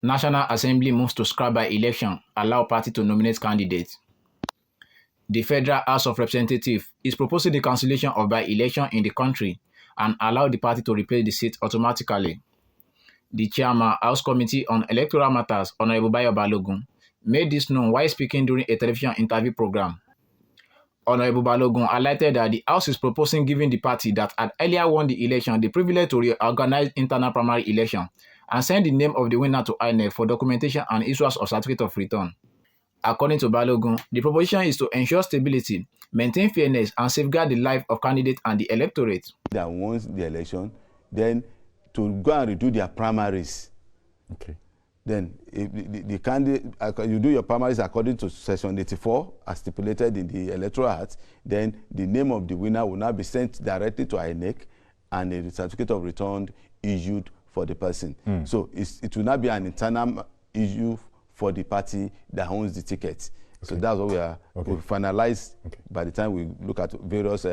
National Assembly moves to scrap by election, allow party to nominate candidates. The Federal House of Representatives is proposing the cancellation of by-election in the country and allow the party to replace the seat automatically. The chairman, House Committee on Electoral Matters, Honorable Bayo Balogun, made this known while speaking during a television interview program. Honorable Balogun highlighted that the House is proposing giving the party that had earlier won the election the privilege to reorganize internal primary election and send the name of the winner to INEC for documentation and issuance of certificate of return. According to Balogun, the proposition is to ensure stability, maintain fairness, and safeguard the life of candidates and the electorate. That wants the election, then to go and redo their primaries. Okay. Then if the candidate, you do your primaries according to section 84 as stipulated in the Electoral Act, then the name of the winner will now be sent directly to INEC and a certificate of return issued for the person. So it will not be an internal issue for the party that owns the ticket. Okay. So that's what we finalize by the time we look at various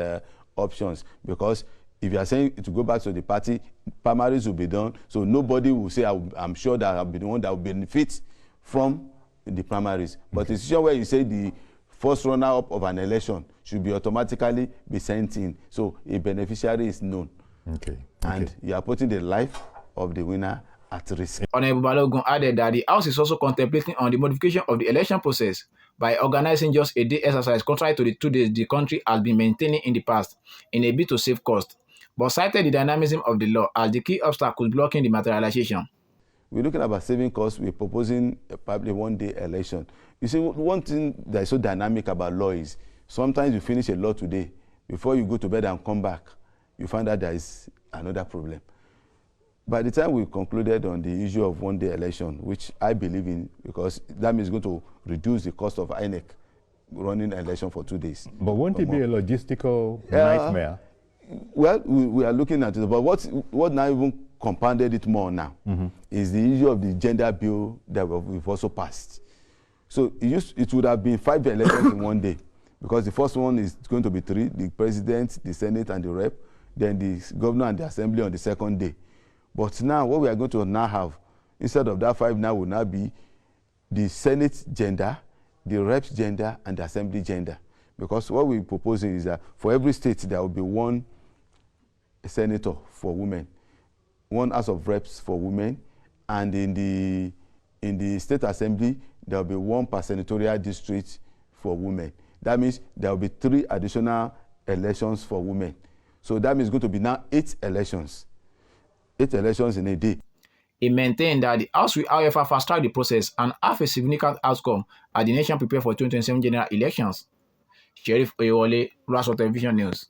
options. Because if you are saying to go back to the party, primaries will be done, so nobody will say, I'm sure that I'll be the one that will benefit from the primaries. But it's sure where you say the first runner-up of an election should be automatically be sent in, so a beneficiary is known. And you are putting the life of the winner at risk. Honorable Balogun added that the House is also contemplating on the modification of the election process by organizing just a day exercise contrary to the 2 days the country has been maintaining in the past in a bid to save cost, but cited the dynamism of the law as the key obstacle blocking the materialization. We're looking about saving costs. We're proposing probably one-day election. You see, one thing that is so dynamic about law is sometimes you finish a law today, before you go to bed and come back, you find out there is another problem. By the time we concluded on the issue of one-day election, which I believe in, because that means going to reduce the cost of INEC running an election for 2 days. But won't it be a logistical nightmare? Well, we are looking at it, but what now even compounded it more now is the issue of the gender bill that we've also passed. So it would have been 5 elections in one day, because the first one is going to be 3, the president, the Senate, and the rep, then the governor and the assembly on the second day. But now what we are going to now have, instead of that 5 now, will now be the Senate gender, the reps gender, and the assembly gender. Because what we're proposing is that for every state there will be 1 senator for women, 1 House of Reps for women, and in the state assembly there will be 1 per senatorial district for women. That means there will be 3 additional elections for women. So that means it's going to be now 8 elections. 8 elections in a day. He maintained that the House will, however, fast-track the process and have a significant outcome as the nation prepares for 2027 general elections. Sheriff Oyewole, Raso Television News.